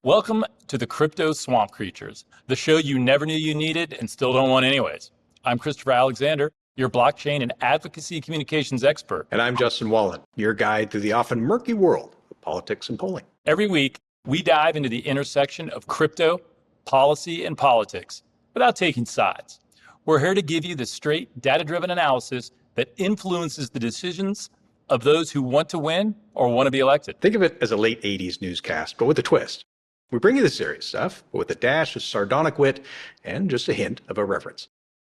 Welcome to the Crypto Swamp Creatures, the show you never knew you needed and still don't want anyways. I'm Christopher Alexander, your blockchain and advocacy communications expert. And I'm Justin Wallin, your guide through the often murky world of politics and polling. Every week, we dive into the intersection of crypto, policy, and politics without taking sides. We're here to give you the straight, data-driven analysis that influences the decisions of those who want to win or want to be elected. Think of it as a late 80s newscast, but with a twist. We bring you the serious stuff, but with a dash of sardonic wit and just a hint of irreverence.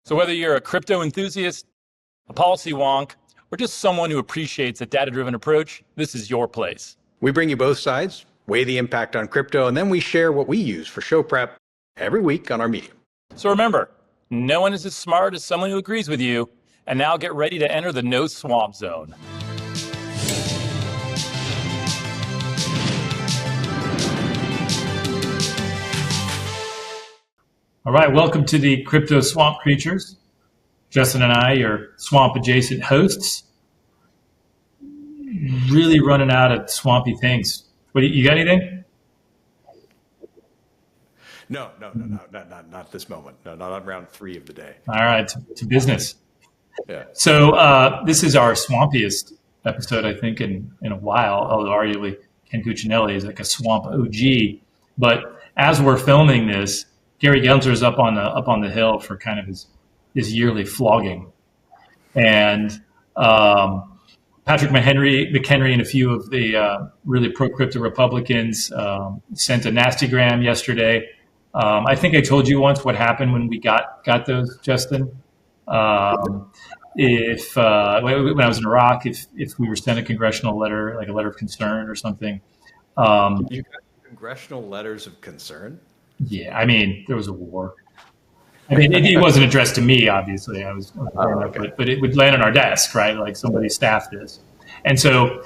So whether you're a crypto enthusiast, a policy wonk, or just someone who appreciates a data-driven approach, this is your place. We bring you both sides, weigh the impact on crypto, and then we share what we use for show prep every week on our Medium. So remember, no one is as smart as someone who agrees with you. And now get ready to enter the no swamp zone. All right, welcome to the Crypto Swamp Creatures. Justin and I, your swamp adjacent hosts, really running out of swampy things. What, you got anything? No, not this moment. No, not on round 3 of the day. All right, to business. Yeah. So this is our swampiest episode, I think, in a while, although arguably Ken Cuccinelli is like a swamp OG. But as we're filming this, Gary Gensler is up on the hill for kind of his yearly flogging. And Patrick McHenry and a few of the really pro-crypto Republicans sent a nastygram yesterday. I think I told you once what happened when we got those, Justin. When I was in Iraq, if we were sent a congressional letter, like a letter of concern or something. You got congressional letters of concern? Yeah, I mean, there was a war. I mean, it wasn't addressed to me, obviously. I was okay. But it would land on our desk, right? Like somebody staffed this. And so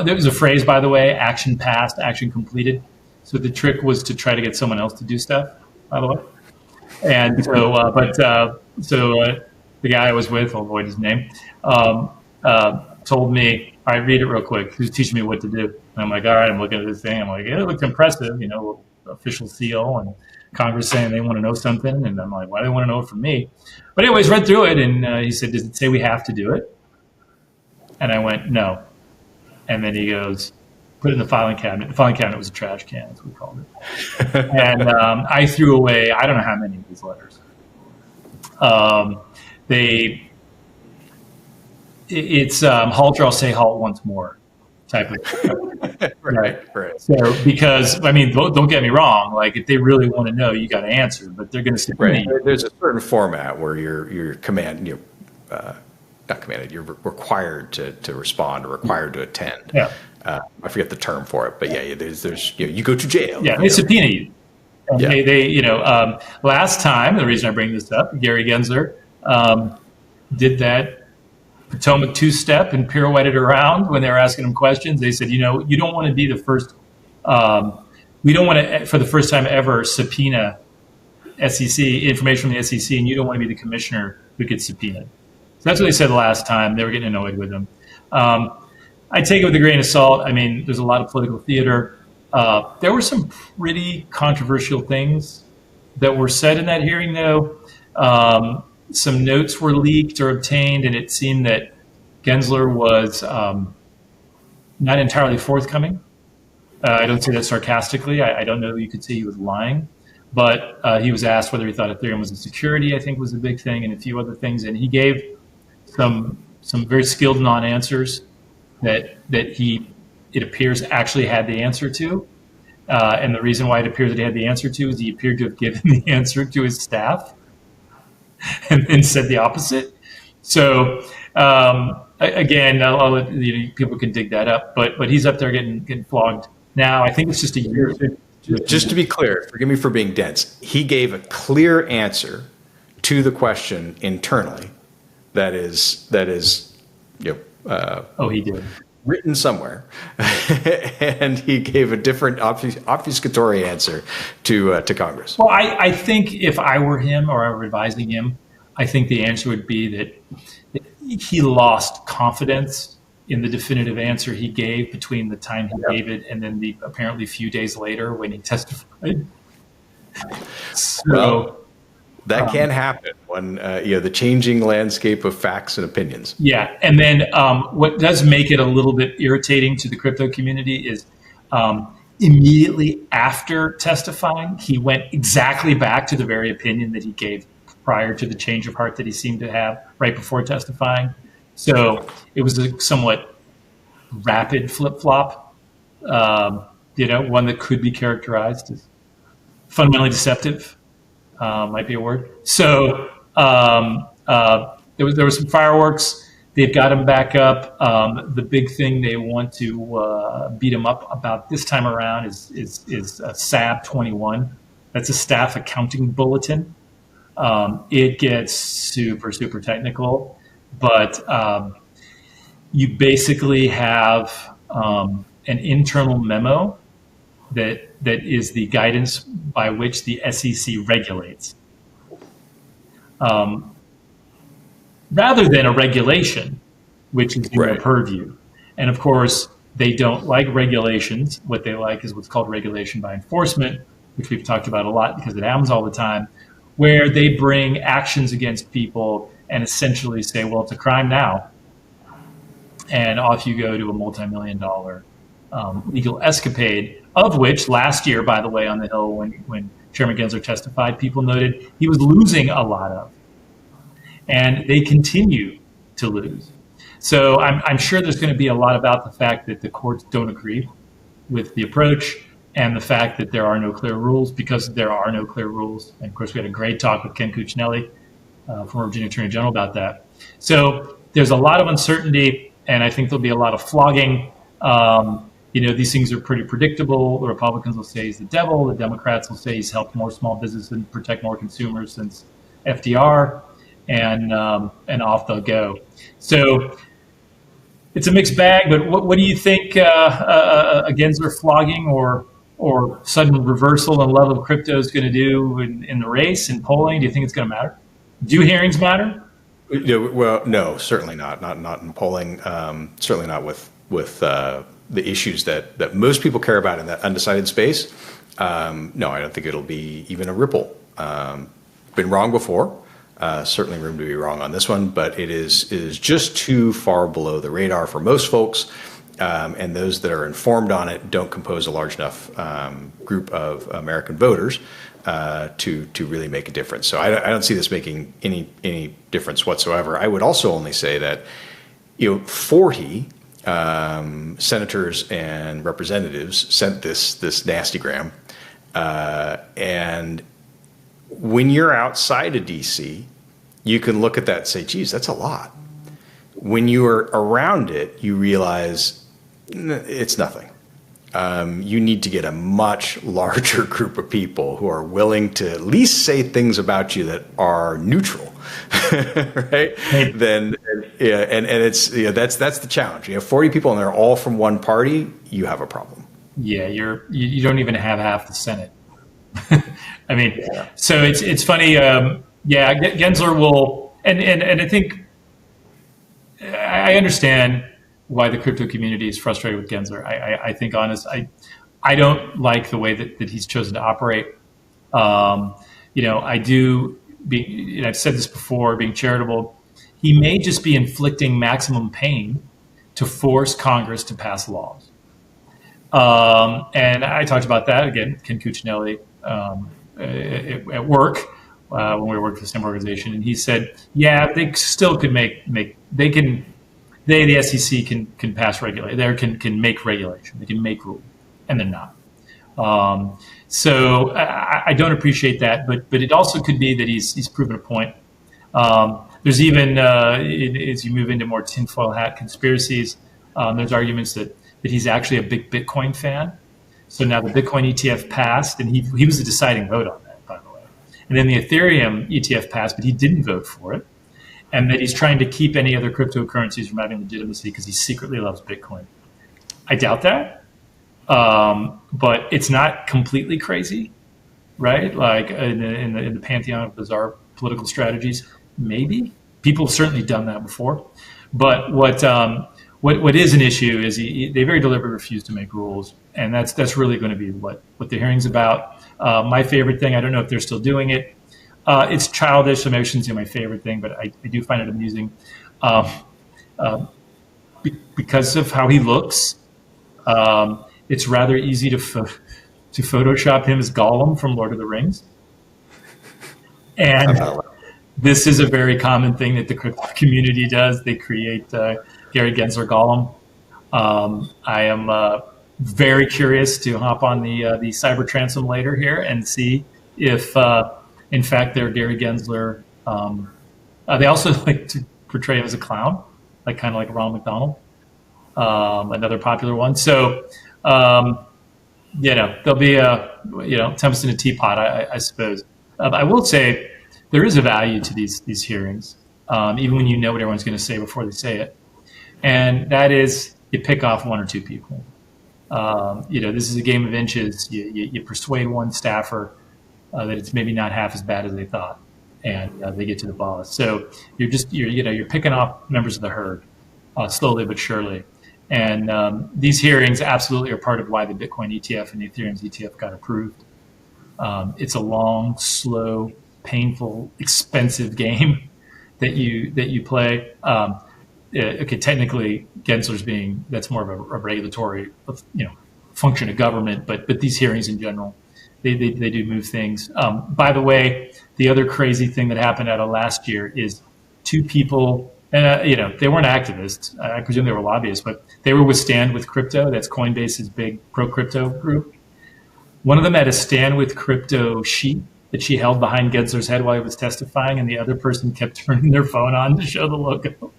there was a phrase, by the way, action passed, action completed. So the trick was to try to get someone else to do stuff, by the way. And so, the guy I was with, I'll avoid his name, told me, all right, read it real quick. He was teaching me what to do. And I'm like, all right, I'm looking at this thing. I'm like, it looked impressive, official seal and Congress saying they want to know something. And I'm like, why do they want to know it from me? But anyways, read through it. And he said, does it say we have to do it? And I went, no. And then he goes, put it in the filing cabinet. The filing cabinet was a trash can, as we called it. And I threw away, I don't know how many of these letters. It's halt or I'll say halt once more type of right. So because I mean, don't get me wrong, like if they really want to know, you got to answer, but they're going to right. There's a certain format where you're you're required to respond or required to attend. Yeah. I forget the term for it, but yeah, there's you go to jail. Yeah, they subpoena you. And yeah. They last time, the reason I bring this up, Gary Gensler did that Potomac two-step and pirouetted around when they were asking him questions. They said, you don't want to be the first. We don't want to, for the first time ever, subpoena SEC information from the SEC, and you don't want to be the commissioner who gets subpoenaed. So that's what they said the last time. They were getting annoyed with him. I take it with a grain of salt. I mean, there's a lot of political theater. There were some pretty controversial things that were said in that hearing, though. Some notes were leaked or obtained, and it seemed that Gensler was not entirely forthcoming. I don't say that sarcastically. I don't know. You could say he was lying, but he was asked whether he thought Ethereum was a security, I think was a big thing, and a few other things. And he gave some very skilled non-answers that it appears actually had the answer to. And the reason why it appears that he had the answer to is he appeared to have given the answer to his staff and then said the opposite. So again, I'll let, people can dig that up, but he's up there getting flogged now. I think it's just a year. Just to be clear, forgive me for being dense. He gave a clear answer to the question internally. That is, he did. Written somewhere, and he gave a different obfuscatory answer to Congress. Well, I think if I were him or I were advising him, I think the answer would be that he lost confidence in the definitive answer he gave between the time he gave it and then the apparently few days later when he testified. So, well, that can happen when the changing landscape of facts and opinions. Yeah, and then what does make it a little bit irritating to the crypto community is immediately after testifying, he went exactly back to the very opinion that he gave prior to the change of heart that he seemed to have right before testifying. So it was a somewhat rapid flip-flop, one that could be characterized as fundamentally deceptive, might be a word. So there was some fireworks. They've got him back up. The big thing they want to beat him up about this time around is SAB 21. That's a staff accounting bulletin. It gets super, super technical, but you basically have an internal memo that is the guidance by which the SEC regulates, rather than a regulation, which is in their purview. And of course, they don't like regulations. What they like is what's called regulation by enforcement, which we've talked about a lot because it happens all the time, where they bring actions against people and essentially say, well, it's a crime now. And off you go to a multi-million-dollar legal escapade, of which last year, by the way, on the Hill, when Chairman Gensler testified, people noted he was losing a lot of. And they continue to lose. So I'm sure there's going to be a lot about the fact that the courts don't agree with the approach and the fact that there are no clear rules, because there are no clear rules. And of course, we had a great talk with Ken Cuccinelli, former Virginia Attorney General, about that. So there's a lot of uncertainty, and I think there'll be a lot of flogging. These things are pretty predictable. The Republicans will say he's the devil. The Democrats will say he's helped more small business and protect more consumers since FDR, and off they'll go. So it's a mixed bag, but what do you think a Gensler flogging or sudden reversal in love of crypto is going to do in the race, in polling? Do you think it's going to matter? Do hearings matter? Well, no, certainly not. Not in polling. Certainly not with the issues that most people care about in that undecided space. No, I don't think it'll be even a ripple. Been wrong before. Certainly room to be wrong on this one, but it is just too far below the radar for most folks. And those that are informed on it don't compose a large enough group of American voters to really make a difference. So I don't see this making any difference whatsoever. I would also only say that 40 senators and representatives sent this nastygram, and when you're outside of DC, you can look at that and say, geez, that's a lot. When you are around it, you realize it's nothing. You need to get a much larger group of people who are willing to at least say things about you that are neutral, right? Then, and it's that's the challenge. 40 people and they're all from one party. You have a problem. Yeah, you don't even have half the Senate. I mean, so it's funny. Gensler will, and I think I understand why the crypto community is frustrated with Gensler. I think I don't like the way that he's chosen to operate. I do. I've said this before, being charitable, he may just be inflicting maximum pain to force Congress to pass laws. And I talked about that again, Ken Cuccinelli, at work when we worked for the same organization, and he said, "Yeah, they still could the SEC can pass regulation. They can make regulation. They can make rules, and they're not." So I don't appreciate that, but it also could be that he's proven a point. There's even as you move into more tinfoil hat conspiracies, there's arguments that he's actually a big Bitcoin fan. So now the Bitcoin ETF passed, and he was the deciding vote on that, by the way. And then the Ethereum ETF passed, but he didn't vote for it. And that he's trying to keep any other cryptocurrencies from having legitimacy because he secretly loves Bitcoin. I doubt that, but it's not completely crazy, right? Like in the pantheon of bizarre political strategies, maybe people have certainly done that before. But what is an issue is they very deliberately refuse to make rules, and that's really going to be what the hearing's about. My favorite thing, I don't know if they're still doing it. It's childish, so maybe I shouldn't say my favorite thing, but I do find it amusing because of how he looks. It's rather easy to Photoshop him as Gollum from Lord of the Rings. And this is a very common thing that the crypto community does. They create Gary Gensler Gollum. I am very curious to hop on the cyber transom later here and see if, in fact, they're Gary Gensler. They also like to portray him as a clown, like kind of like Ronald McDonald, another popular one. So, there'll be a tempest in a teapot, I suppose. I will say there is a value to these hearings, even when you know what everyone's going to say before they say it, and that is you pick off one or two people. This is a game of inches. You persuade one staffer that it's maybe not half as bad as they thought, and they get to the boss. So you're picking off members of the herd slowly but surely. And these hearings absolutely are part of why the Bitcoin ETF and the Ethereum ETF got approved. It's a long, slow, painful, expensive game that you play. Technically, Gensler's that's more of a regulatory, function of government, but these hearings in general, they do move things. By the way, the other crazy thing that happened out of last year is two people. And, they weren't activists. I presume they were lobbyists, but they were with Stand With Crypto. That's Coinbase's big pro-crypto group. One of them had a Stand With Crypto sheet that she held behind Gensler's head while he was testifying, and the other person kept turning their phone on to show the logo.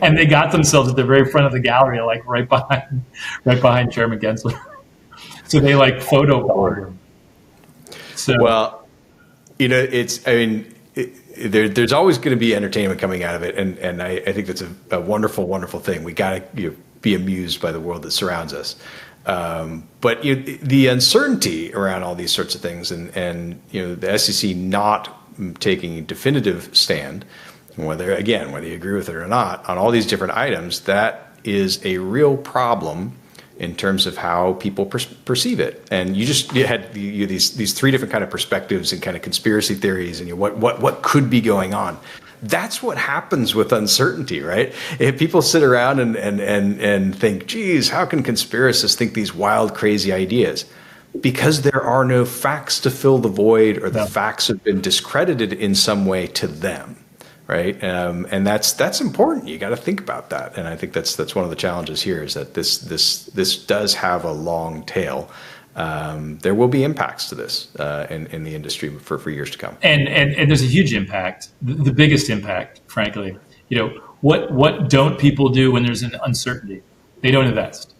And they got themselves at the very front of the gallery, like right behind Chairman Gensler. So they photo bombed him. So, well, there's always going to be entertainment coming out of it, and I think that's a wonderful, wonderful thing. We got to be amused by the world that surrounds us. But the uncertainty around all these sorts of things, and the SEC not taking a definitive stand, whether you agree with it or not, on all these different items, that is a real problem in terms of how people perceive it. And you had these three different kind of perspectives and kind of conspiracy theories and what could be going on. That's what happens with uncertainty, right? If people sit around and think, geez, how can conspiracists think these wild, crazy ideas? Because there are no facts to fill the void, or the facts have been discredited in some way to them. Right, and that's important. You got to think about that, and I think that's one of the challenges here is that this does have a long tail. There will be impacts to this in the industry for years to come. And there's a huge impact, the biggest impact, frankly. What don't people do when there's an uncertainty? They don't invest.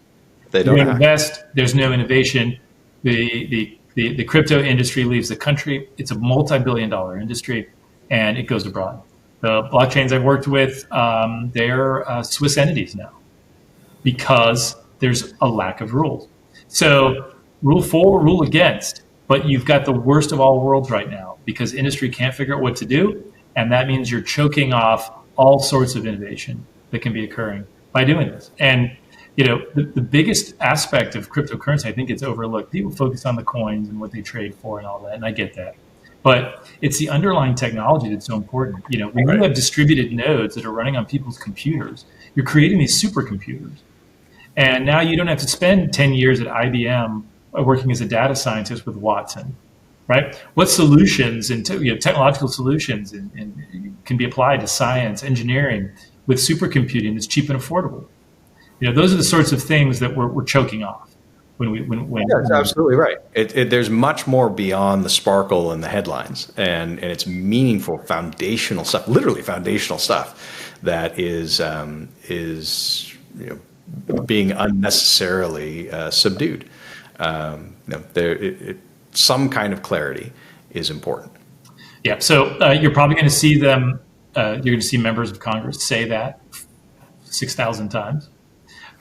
They don't invest. There's no innovation. The crypto industry leaves the country. It's a multi-billion-dollar industry, and it goes abroad. The blockchains I've worked with, they're Swiss entities now because there's a lack of rules. So rule for, rule against, but you've got the worst of all worlds right now because industry can't figure out what to do. And that means you're choking off all sorts of innovation that can be occurring by doing this. And, the biggest aspect of cryptocurrency, I think it's overlooked. People focus on the coins and what they trade for and all that, and I get that. But it's the underlying technology that's so important. When you have distributed nodes that are running on people's computers, you're creating these supercomputers. And now you don't have to spend 10 years at IBM working as a data scientist with Watson, right? What solutions and technological solutions can be applied to science, engineering with supercomputing that's cheap and affordable? Those are the sorts of things that we're choking off. That's absolutely right. There's much more beyond the sparkle and the headlines, and it's meaningful, foundational stuff, literally foundational stuff that is being unnecessarily subdued. Some kind of clarity is important. Yeah. So you're probably going to see them. You're going to see members of Congress say that 6,000 times.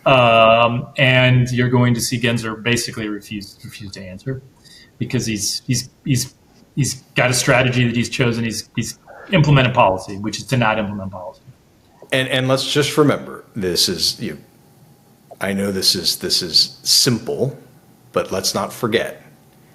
And you're going to see Gensler basically refuse to answer because he's got a strategy that he's chosen. He's implemented policy, which is to not implement policy. And let's just remember, this is, I know this is simple, but let's not forget,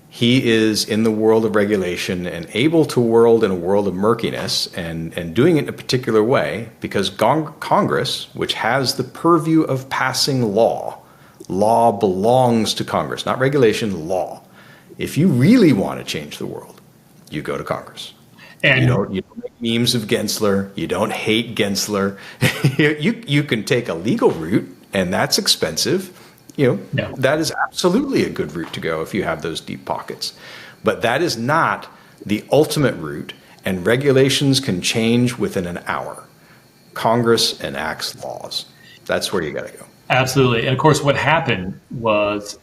he is in the world of regulation and able to world in a world of murkiness and doing it in a particular way because Congress, which has the purview of passing law belongs to Congress, not regulation, law. If you really want to change the world, you go to Congress. And you don't make memes of Gensler. You don't hate Gensler. you can take a legal route, and that's expensive. That is absolutely a good route to go if you have those deep pockets. But that is not the ultimate route, and regulations can change within an hour. Congress enacts laws. That's where you got to go. Absolutely. And of course, what happened was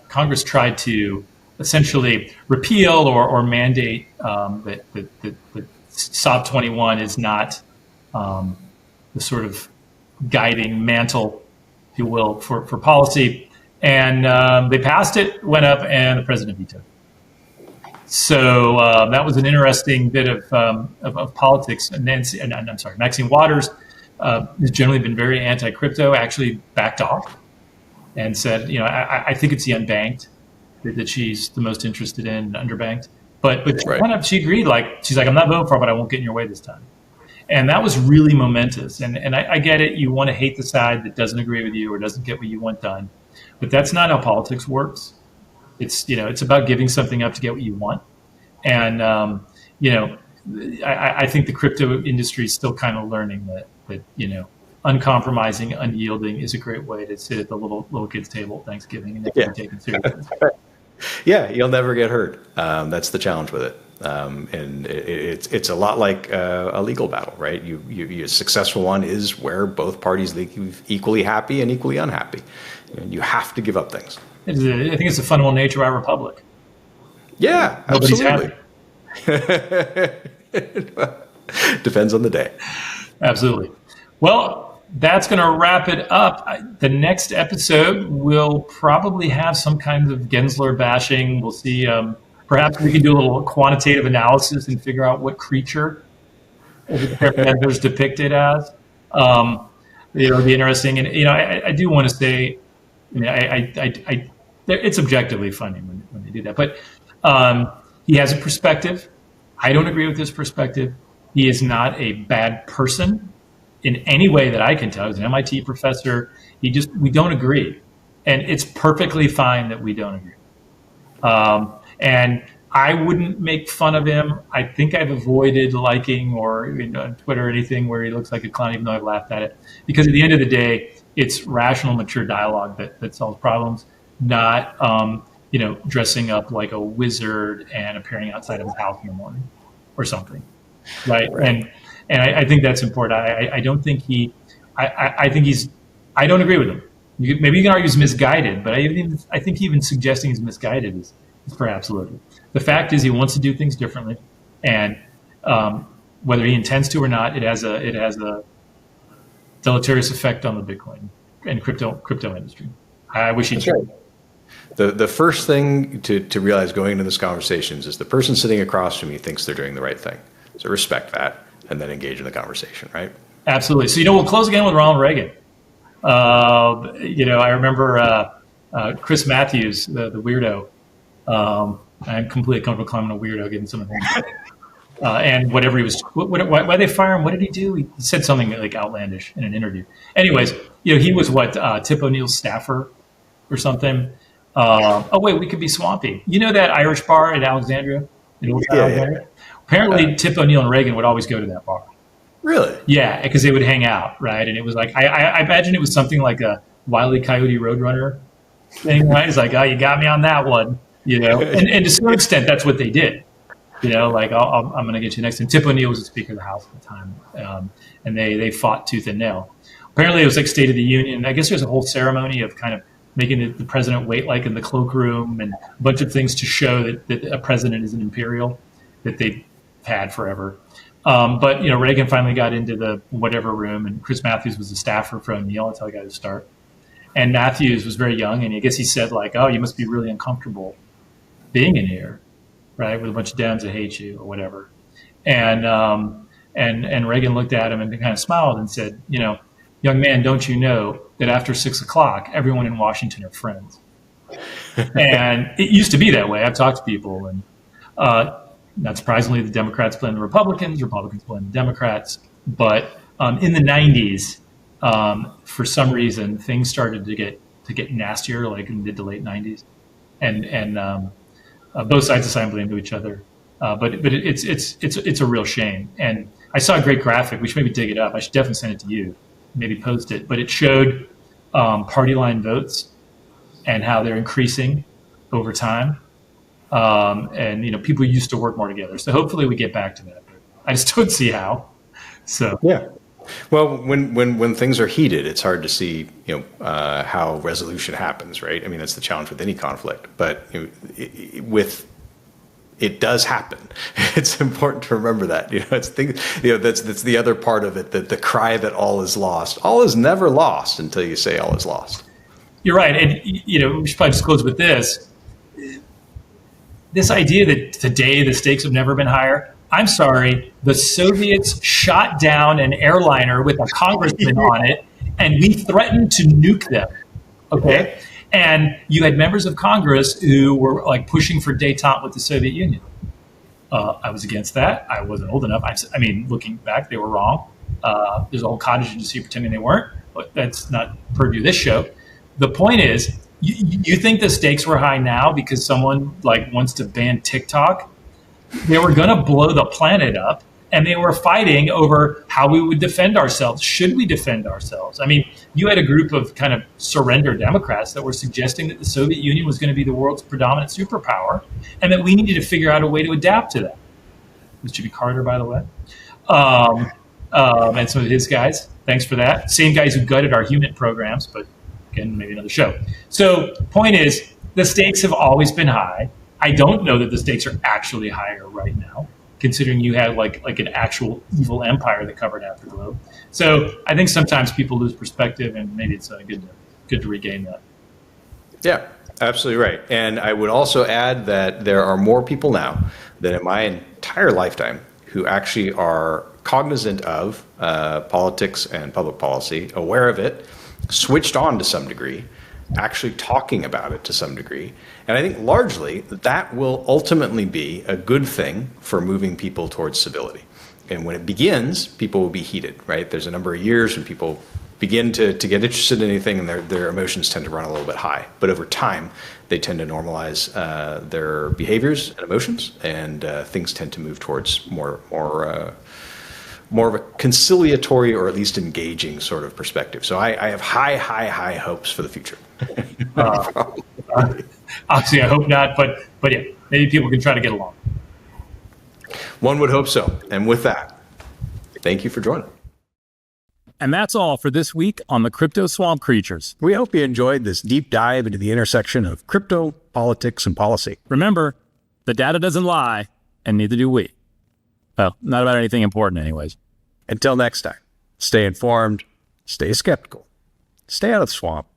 Congress tried to essentially repeal or mandate that SOB 21 is not the sort of guiding mantle, if you will, for policy. And they passed it, went up, and the president vetoed it. So that was an interesting bit of politics. And Maxine Waters has generally been very anti-crypto, actually backed off and said, I think it's the unbanked that she's the most interested in, underbanked. But right. She agreed, she's like, I'm not voting for it, but I won't get in your way this time. And that was really momentous. And I get it. You want to hate the side that doesn't agree with you or doesn't get what you want done. But that's not how politics works. It's about giving something up to get what you want. And, I think the crypto industry is still kind of learning that uncompromising, unyielding is a great way to sit at the little kids' table at Thanksgiving and they can be taken seriously. Yeah, you'll never get hurt. That's the challenge with it. And it's a lot like a legal battle, right? A successful one is where both parties leave equally happy and equally unhappy. And you have to give up things. I think it's the fundamental nature of our republic. Yeah, absolutely. Depends on the day. Absolutely. Well, that's going to wrap it up. The next episode will probably have some kind of Gensler bashing. We'll see. Perhaps we can do a little quantitative analysis and figure out what creature Gensler is depicted as. It'll be interesting. And I do want to say, it's objectively funny when they do that. But he has a perspective. I don't agree with his perspective. He is not a bad person in any way that I can tell. He's an MIT professor. We don't agree. And it's perfectly fine that we don't agree. And I wouldn't make fun of him. I think I've avoided liking or on Twitter or anything where he looks like a clown, even though I've laughed at it. Because at the end of the day, it's rational, mature dialogue that solves problems, not dressing up like a wizard and appearing outside of his house in the morning or something, right? And I think that's important. I don't think I don't agree with him. Maybe you can argue he's misguided, but I think even suggesting he's misguided is perhaps loaded. The fact is he wants to do things differently, and whether he intends to or not, it has a deleterious effect on the Bitcoin and crypto industry. I wish he'd. Right. The first thing to realize going into this conversation is the person sitting across from you thinks they're doing the right thing. So respect that and then engage in the conversation, right? Absolutely. So, we'll close again with Ronald Reagan. I remember Chris Matthews, the weirdo. I'm completely comfortable calling him a weirdo, given some of the things. And whatever he was, why they fire him? What did he do? He said something like outlandish in an interview. Anyways, he was Tip O'Neill's staffer or something. We could be swampy. That Irish bar in Alexandria? Alexandria? Apparently, Tip O'Neill and Reagan would always go to that bar. Really? Yeah, because they would hang out, right? And it was like, I imagine it was something like a Wile E. Coyote Roadrunner thing, right? It's like, oh, you got me on that one, And to some extent, that's what they did. I'm going to get you next time. Tip O'Neill was the Speaker of the House at the time, and they fought tooth and nail. Apparently, it was like State of the Union. I guess there's a whole ceremony of kind of making the president wait like in the cloakroom and a bunch of things to show that a president is an imperial that they've had forever. But Reagan finally got into the whatever room, and Chris Matthews was a staffer for O'Neill. That's how he got his start. And Matthews was very young, and I guess he said oh, you must be really uncomfortable being in here, right, with a bunch of Dems that hate you or whatever. And Reagan looked at him and kind of smiled and said, young man, don't you know that after 6 o'clock, everyone in Washington are friends? And it used to be that way. I've talked to people, and not surprisingly, the Democrats blame the Republicans blame the Democrats. But in the 90s, for some reason, things started to get nastier, like in the late 90s, and both sides assign blame to each other. But it's a real shame. And I saw a great graphic. We should maybe dig it up. I should definitely send it to you, maybe post it. But it showed party line votes and how they're increasing over time. And people used to work more together. So hopefully we get back to that. But I just don't see how. So yeah. Well, when things are heated, it's hard to see how resolution happens, right? I mean, that's the challenge with any conflict. But it does happen. It's important to remember that. That's the other part of it. That the cry that all is lost. All is never lost until you say all is lost. You're right, and we should probably just close with this. This idea that today the stakes have never been higher. I'm sorry, the Soviets shot down an airliner with a congressman on it, and we threatened to nuke them. Okay, and you had members of Congress who were like pushing for détente with the Soviet Union. I was against that. I wasn't old enough. I mean, looking back, they were wrong. There's a whole cottage industry pretending they weren't, but that's not purview of this show. The point is, you think the stakes were high now because someone wants to ban TikTok? They were going to blow the planet up, and they were fighting over how we would defend ourselves. Should we defend ourselves? I mean, you had a group of kind of surrender Democrats that were suggesting that the Soviet Union was going to be the world's predominant superpower, and that we needed to figure out a way to adapt to that. This Jimmy Carter, by the way, and some of his guys. Thanks for that. Same guys who gutted our human programs, but again, maybe another show. So point is, the stakes have always been high. I don't know that the stakes are actually higher right now, considering you had like an actual evil empire that covered half the globe. So I think sometimes people lose perspective, and maybe it's good to regain that. Yeah, absolutely right. And I would also add that there are more people now than in my entire lifetime who actually are cognizant of politics and public policy, aware of it, switched on to some degree, actually talking about it to some degree. And I think largely that will ultimately be a good thing for moving people towards civility. And when it begins, people will be heated, right? There's a number of years when people begin to get interested in anything, and their emotions tend to run a little bit high. But over time, they tend to normalize their behaviors and emotions, and things tend to move towards more of a conciliatory or at least engaging sort of perspective. So I have high hopes for the future. Obviously, I hope not, but yeah, maybe people can try to get along. One would hope so. And with that, thank you for joining. And that's all for this week on the Crypto Swamp Creatures. We hope you enjoyed this deep dive into the intersection of crypto, politics, and policy. Remember, the data doesn't lie, and neither do we. Well, not about anything important anyways. Until next time, stay informed, stay skeptical, stay out of the swamp.